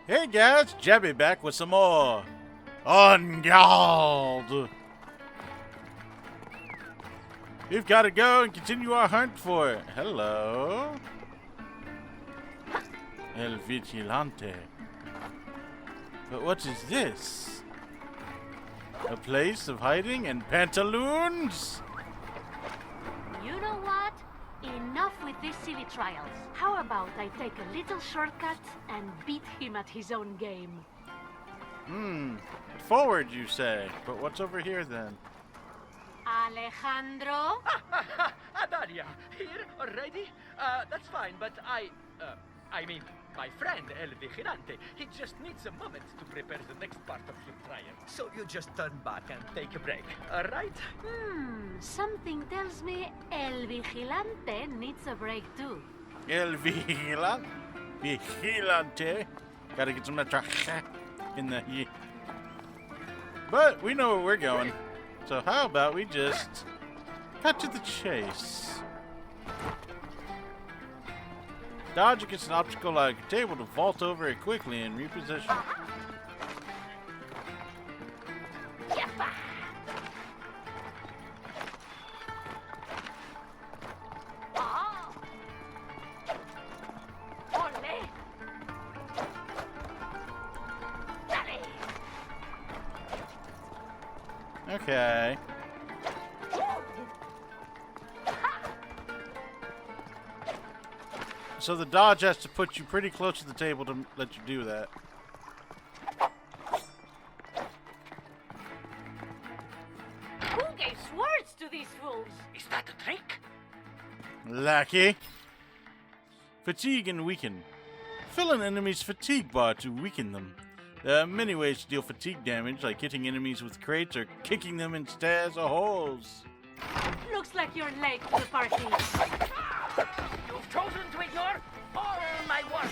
Hey guys, Jabby back with some more on Garde. We've got to go and continue our hunt for it. Hello, El Vigilante. But what is this? A place of hiding and pantaloons? You know what? Enough with these silly trials. How about I take a little shortcut and beat him at his own game? Forward, you say. But what's over here then? Alejandro? Daria, here already? That's fine, but I mean, my friend El Vigilante, he just needs a moment to prepare the next part of your trial. So you just turn back and take a break, alright? Something tells me El Vigilante needs a break too. El Vigilante. Gotta get some extra in the ye. But we know where we're going. So how about we just cut to the chase? Dodge against an obstacle like a table to vault over it quickly and reposition. Okay. So the dodge has to put you pretty close to the table to let you do that. Who gave words to these fools? Is that a trick? Lackey. Fatigue and weaken. Fill an enemy's fatigue bar to weaken them. There are many ways to deal fatigue damage, like hitting enemies with crates or kicking them in stairs or holes. Looks like you're late to the party. You've chosen to ignore all my work.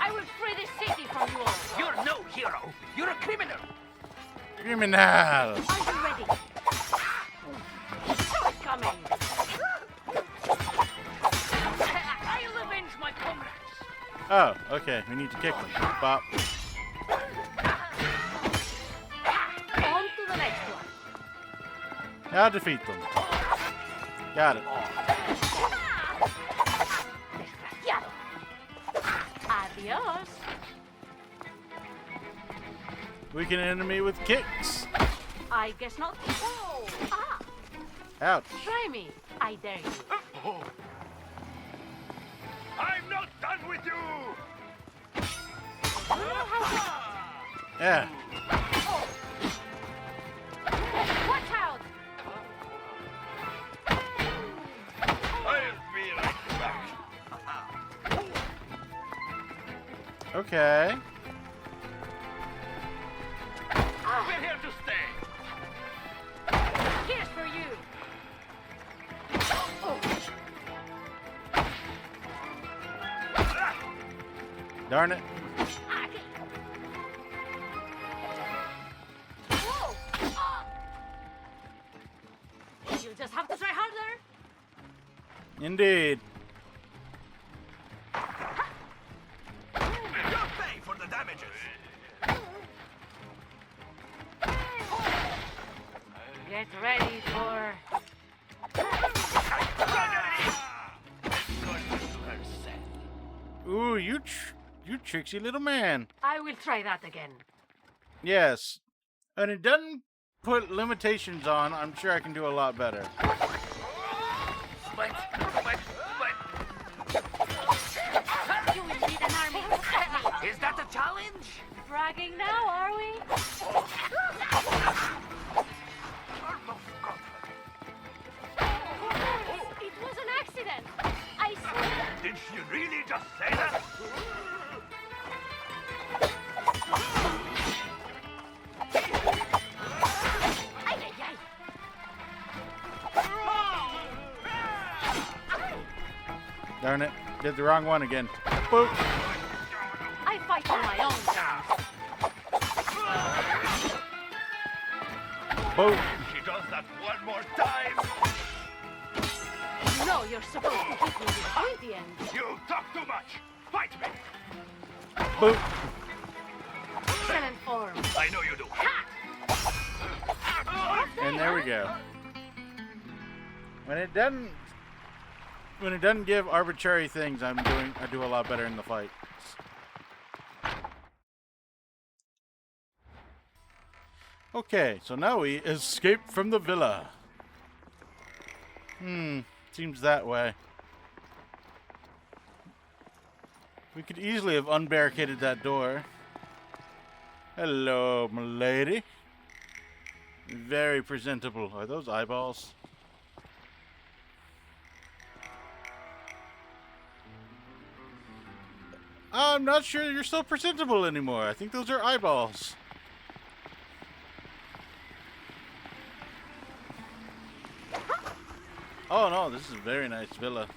I will free this city from you all. You're no hero. You're a criminal. Criminal! Are you ready? Show it coming. I'll avenge my comrades. Oh, okay. We need to kick them. Bop. On to the next one. Now defeat them. Got it. Desgraciado. Adios. Weaken an enemy with kicks. I guess not. Oh. Ouch. Try me. I dare you. I'm not done with you. Yeah. Watch out. I'll be right back. Okay. We're here to stay. Here's for you. Darn it. Whoa. You just have to try harder. Indeed. You'll pay for the damages. Get ready for... Ooh, you tricksy little man. I will try that again. Yes. And it doesn't put limitations on. I'm sure I can do a lot better. But. You will need an army to fight me. Is that a challenge? Bragging now, are we? It was an accident. I swear. Did she really just say that? Ay, ay, ay. Darn it. Did the wrong one again. Boop. I fight on my own terms. Boop. She does that one more time. No Oh, you're supposed to hit me with the pointy end. You talk too much! Fight me! Boop. Excellent form. I know you do. And there we go. When it doesn't give arbitrary things, I do a lot better in the fight. Okay, so now we escape from the villa. Seems that way. We could easily have unbarricaded that door. Hello, m'lady. Very presentable. Are those eyeballs? I'm not sure you're so presentable anymore. I think those are eyeballs. Oh no, this is a very nice villa.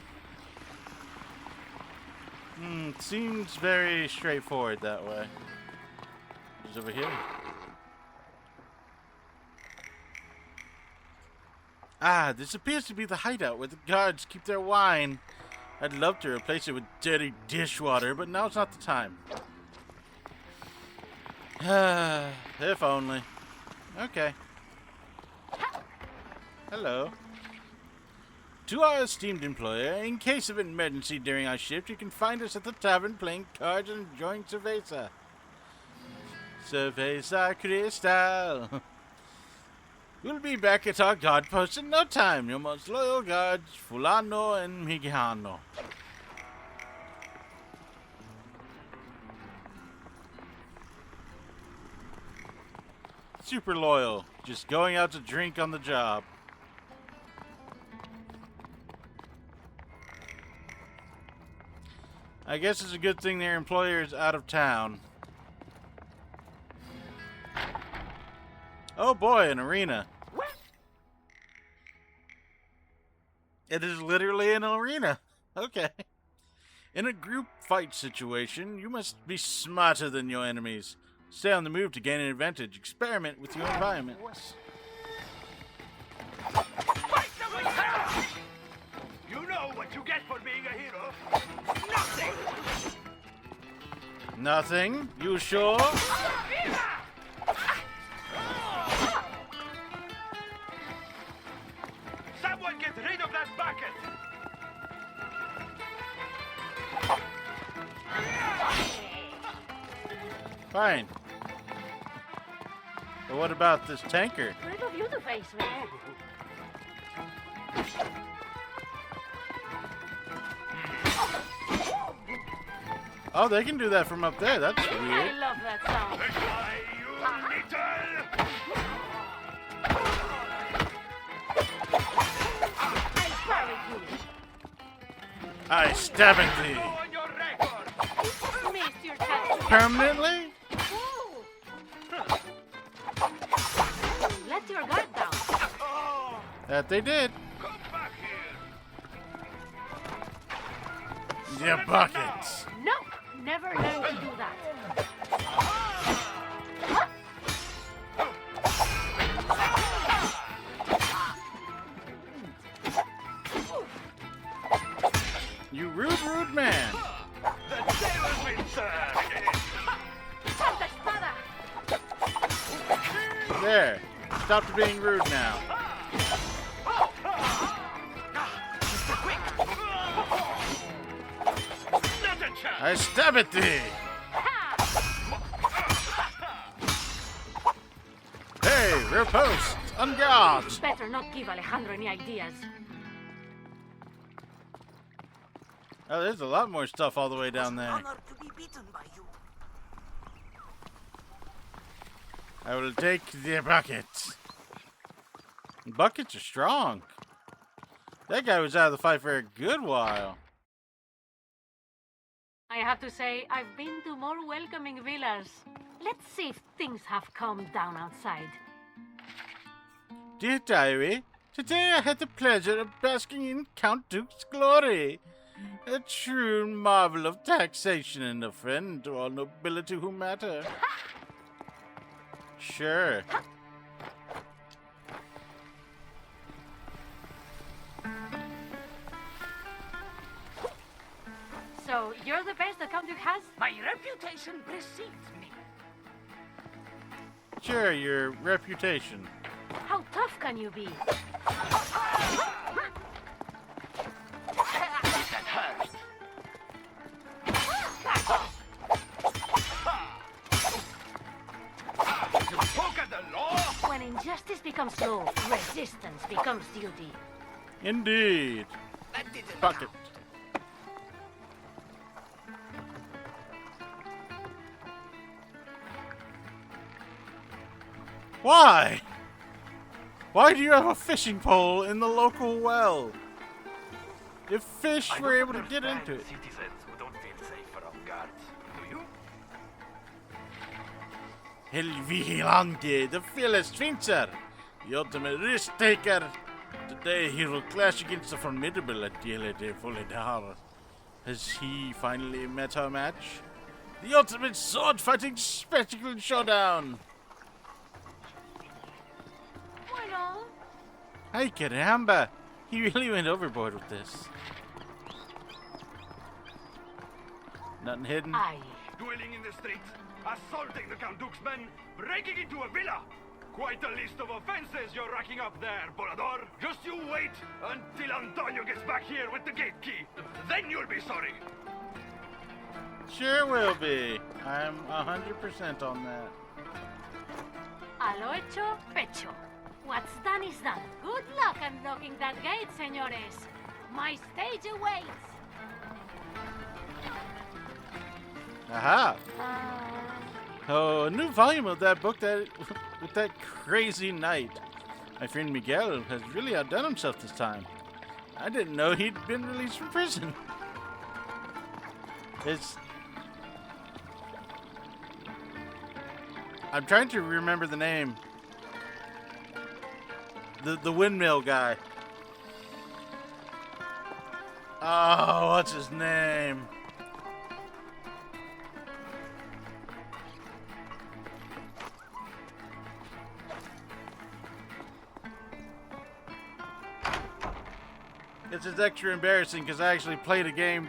Seems very straightforward that way. Who's over here? Ah, this appears to be the hideout where the guards keep their wine. I'd love to replace it with dirty dishwater, but now's not the time. If only. Okay. Hello. To our esteemed employer, in case of emergency during our shift, you can find us at the tavern playing cards and enjoying cerveza. Cerveza Cristal. We'll be back at our guard post in no time. Your most loyal guards, Fulano and Migano. Super loyal. Just going out to drink on the job. I guess it's a good thing their employer is out of town. Oh boy, an arena. It is literally an arena. Okay. In a group fight situation, you must be smarter than your enemies. Stay on the move to gain an advantage. Experiment with your environment. You know what you get for being a hero? Nothing! Nothing? You sure? Someone get rid of that bucket! Fine. But what about this tanker? Rid of you to face me. Oh, they can do that from up there. That's I weird. love that sound. Why, you little... I parry you. I stab at Go thee. on your record! Missed your chance. Permanently? Let your guard down. Oh, That they did. come back here! The buckets. No, never learn to do that. You rude man. The sailor's been served! Santa Espada. There. Stop being rude now. Not a chance! I stab at thee. Hey, riposte. En garde. Better not give Alejandro any ideas. Oh, there's a lot more stuff all the way down there. Honor to be beaten by you. I will take the buckets. Buckets are strong. That guy was out of the fight for a good while. I have to say, I've been to more welcoming villas. Let's see if things have calmed down outside. Dear Diary, today I had the pleasure of basking in Count Duke's glory. A true marvel of taxation and a friend to all nobility who matter. Sure. So, you're the best the Count Duke has? My reputation precedes me. Sure, your reputation. How tough can you be? That hurts. You poke at the law? When injustice becomes law, resistance becomes duty. Indeed. That didn't Bucket. count. Why? Why do you have a fishing pole in the local well? If fish were able to get into it. Citizens who don't feel safe around guards. Do you? El Vigilante, the fearless fencer, the ultimate risk taker. Today he will clash against the formidable Adela de Voladar. Has he finally met her match? The ultimate sword-fighting spectacle showdown! Bueno. Ay caramba! He really went overboard with this. Nothing hidden? Aye. Dueling in the streets, assaulting the Count Duke's men, breaking into a villa. Quite a list of offenses you're racking up there, Volador. Just you wait until Antonio gets back here with the gate key. Then you'll be sorry. Sure will be. I'm 100% on that. A lo hecho, pecho. What's done is done. Good luck unlocking that gate, señores. My stage awaits. Aha! Oh, a new volume of that book that with that crazy knight. My friend Miguel has really outdone himself this time. I didn't know he'd been released from prison. I'm trying to remember the name. The windmill guy. Oh, what's his name? It's just extra embarrassing because I actually played a game,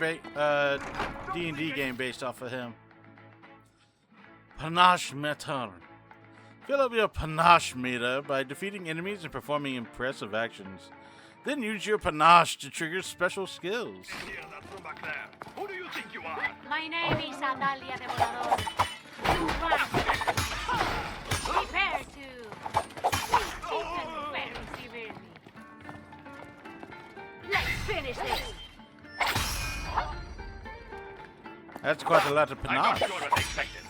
D&D game based off of him. Panache meter. Fill up your panache meter by defeating enemies and performing impressive actions. Then use your panache to trigger special skills. Hear that from back there. Who do you think you are? My name is Adalia de Volador. You run. Prepare to season very severely. Let's finish this. That's quite a lot of I'm not panache. sure what they expected.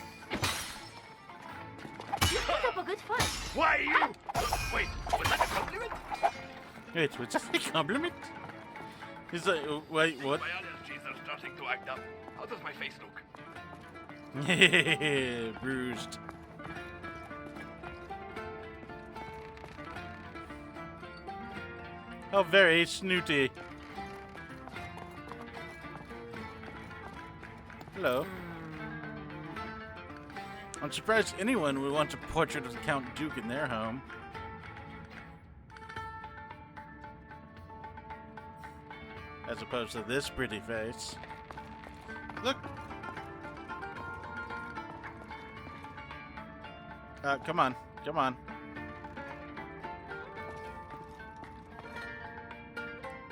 You put up a good fight. Why you? Wait, was that a compliment? Wait, was that a compliment? He's like, wait, what? My allergies are starting to act up. How does my face look? Bruised. Oh, very snooty. Hello. I'm surprised anyone would want a portrait of the Count Duke in their home. As opposed to this pretty face. Look. Come on. Come on.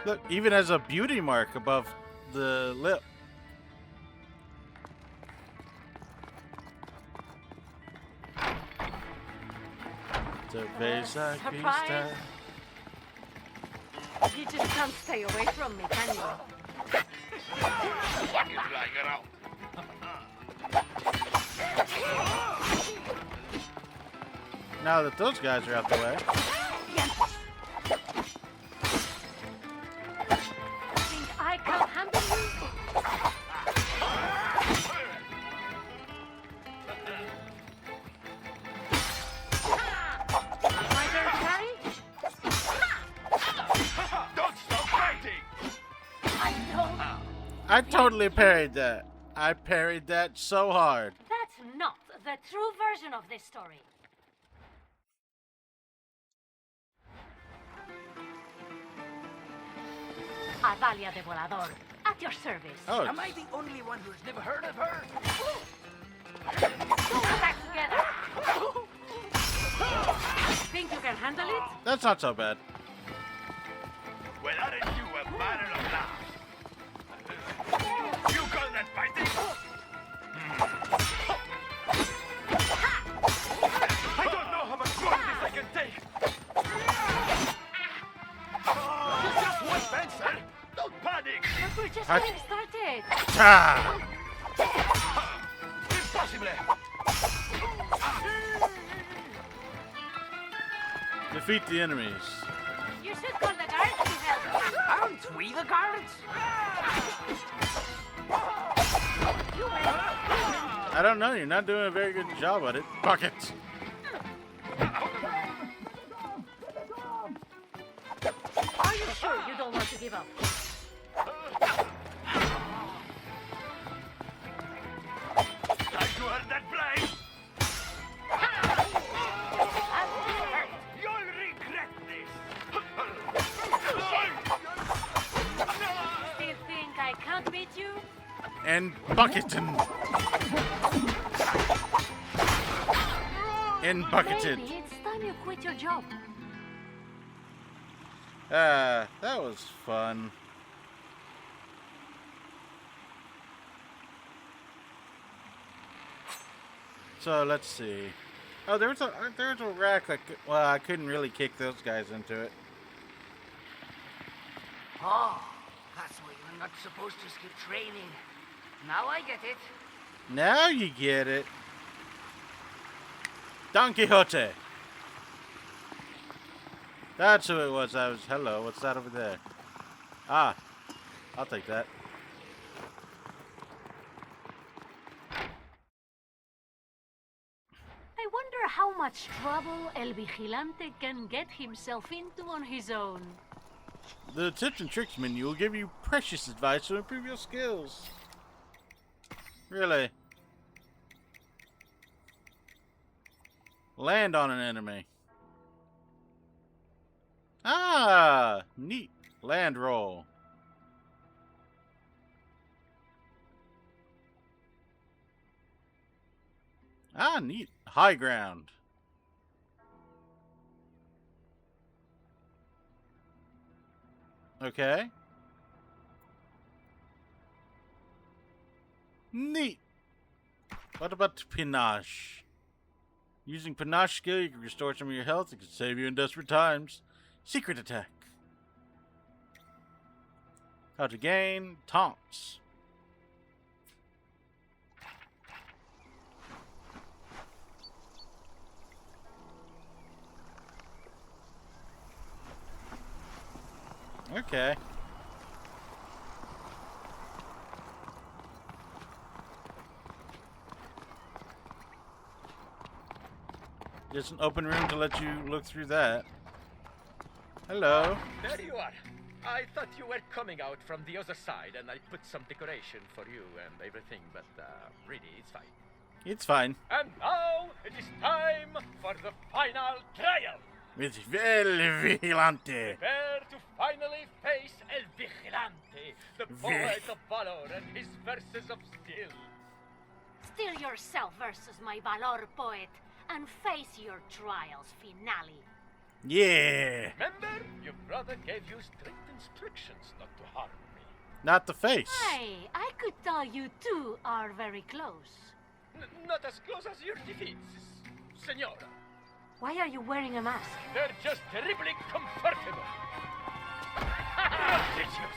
Look, even has a beauty mark above the lip. The face like surprise. pista. You just can't stay away from me, can you? He's lying around. Now that those guys are out the way. Think I can handle you? My turn to carry? Don't stop fighting! I don't. I totally parried that. I parried that so hard. That's not the true version of this story. Adalia de Volador, At your service. Oh, Am I the only one who's never heard of her? Go back together. Think you can handle it? that's not so bad. Well, aren't you a barrel of laughs? You call that fighting? I don't know how much more of this I can take. Just one pencil. Don't panic. But we're just I- getting started. Ah! Impossible. Defeat the enemies. You should call the guards to help you. Aren't we the guards? I don't know. You're not doing a very good job at it. Bucket. Are you sure you don't want to give up? Time to earn that blade. You'll regret this. Still think I can't beat you? And bucketed. And bucketed. Maybe it's time you quit your job. Ah, that was fun. So let's see. Oh, there's a rack. Well, I couldn't really kick those guys into it. Oh, that's why you're not supposed to skip training. Now I get it. Now you get it. Don Quixote. That's who it was. Hello, what's that over there? Ah, I'll take that. I wonder how much trouble El Vigilante can get himself into on his own. The tips and tricks menu will give you precious advice to improve your skills. Really? Land on an enemy. Ah, neat. Land roll. Ah, neat. High ground. Okay. Neat. What about panache? Using panache skill, you can restore some of your health. It can save you in desperate times. Secret attack. How to gain taunts. Okay. Just an open room to let you look through that. Hello. There you are. I thought you were coming out from the other side, and I put some decoration for you and everything, but really, it's fine. It's fine. And now it is time for the final trial. With El Vigilante. Prepare to finally face El Vigilante, the poet of valor and his verses of skill. Steel yourself versus my Valor poet and face your trials finale. Yeah. Remember, your brother gave you strict instructions not to harm me. Not the face. Hey, I could tell you two are very close. Not as close as your defeats, Senora. Why are you wearing a mask? They're just terribly comfortable. Prodigious!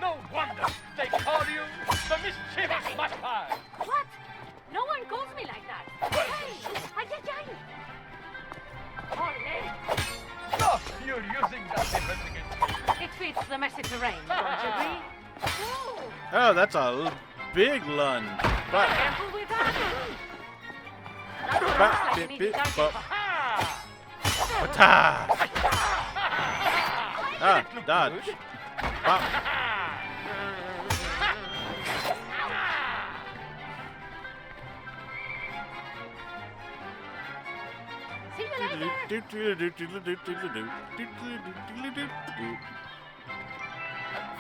No wonder they call you the mischievous magpie. What? No one calls me like that. Hey! Ay, ay, ay! Ole! No, you're using that defense against me. It fits the messy terrain, don't you agree? Oh, Oh, that's a big lunge. But, careful with that. That but, looks like an easy target. ta. Ah, dodge. Pop. See you later.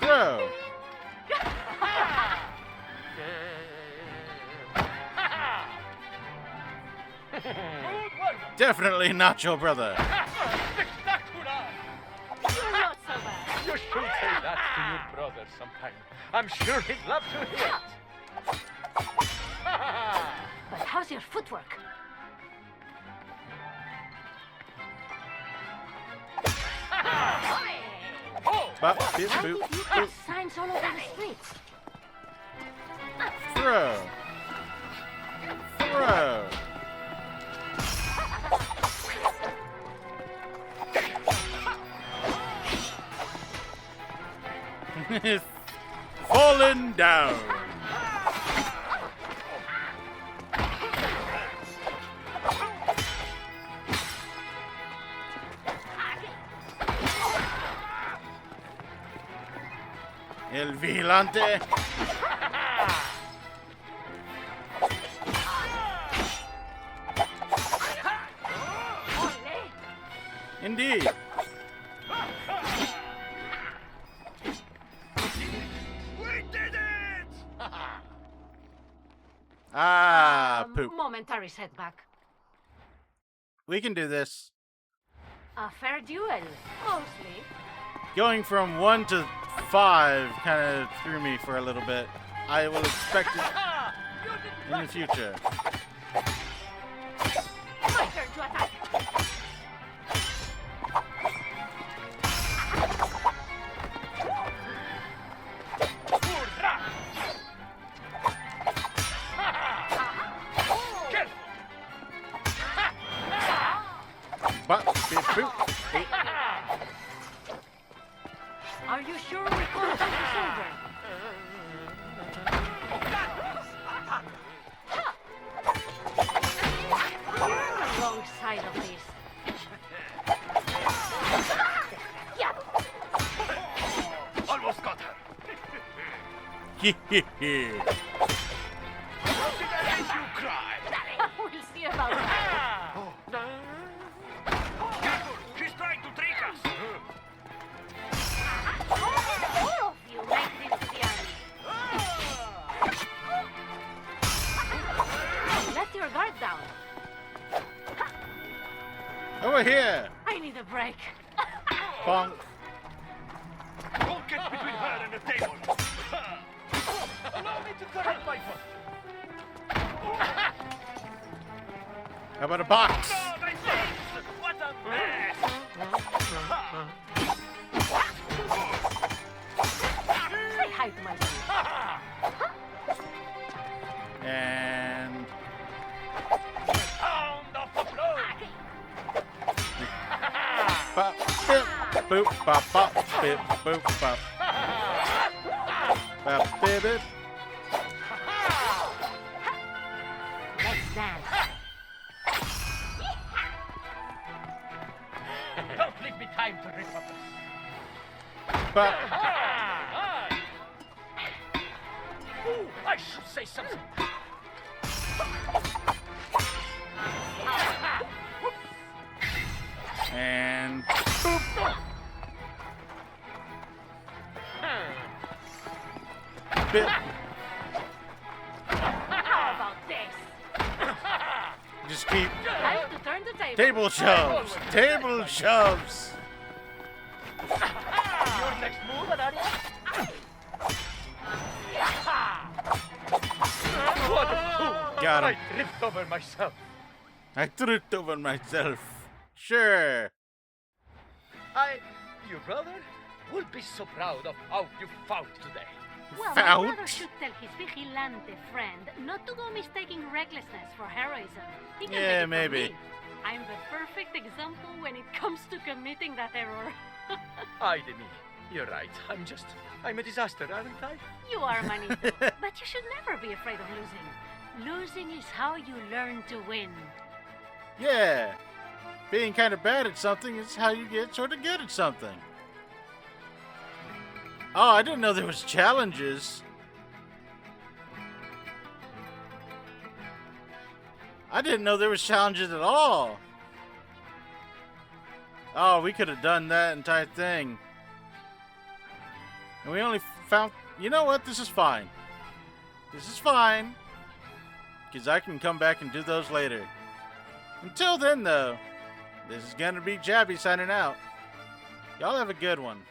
Throw. Definitely not your brother. Spectacular! You're not so bad. You should say that to your brother sometime. I'm sure he'd love to hear it. But how's your footwork? Bop, bip, Why boop, did you boop. put signs all over the streets? Throw. Throw. Falling down. El vigilante. Indeed. We did it! Poop. Momentary setback. We can do this. A fair duel, mostly. Going from 1 to 5 kind of threw me for a little bit. I will expect it in the future. My turn to attack. Bop, beep, boop. Are you sure we can't take this over? We're on the wrong side of this. Yeah, Almost got her. How did I make you cry? we'll see about that. Careful, she's trying to trick us. All of you make this to the army. Let your guard down. Over here. I need a break. Bonk. Don't get between her and the table. Allow me to correct my foot. How about a box? Oh, my legs! What a mess! Say hi to my son. And Sound of the blow! bop, bip, boop, bop, bop, bip, boop, bop. Bop, bip, bip. Let's dance. Don't leave me time to recover. Bop. Ooh, I should say something. And boop. Bip. How about this? Just keep Time to turn the table. table shoves. Table shoves. Your next move, Anaria? What a fool! Got him. I tripped over myself. I tripped over myself. Sure. Your brother, will be so proud of how you fought today. Well, Fout. my brother should tell his vigilante friend not to go mistaking recklessness for heroism. He can Yeah, take it from maybe. me. I'm the perfect example when it comes to committing that error. Ay de me. You're right. I'm a disaster, aren't I? You are, Manito, but you should never be afraid of losing. Losing is how you learn to win. Yeah. Being kind of bad at something is how you get sort of good at something. Oh, I didn't know there was challenges. I didn't know there was challenges at all. Oh, we could have done that entire thing. And we only found... You know what? This is fine. This is fine. Because I can come back and do those later. Until then, though, this is gonna be Jabby signing out. Y'all have a good one.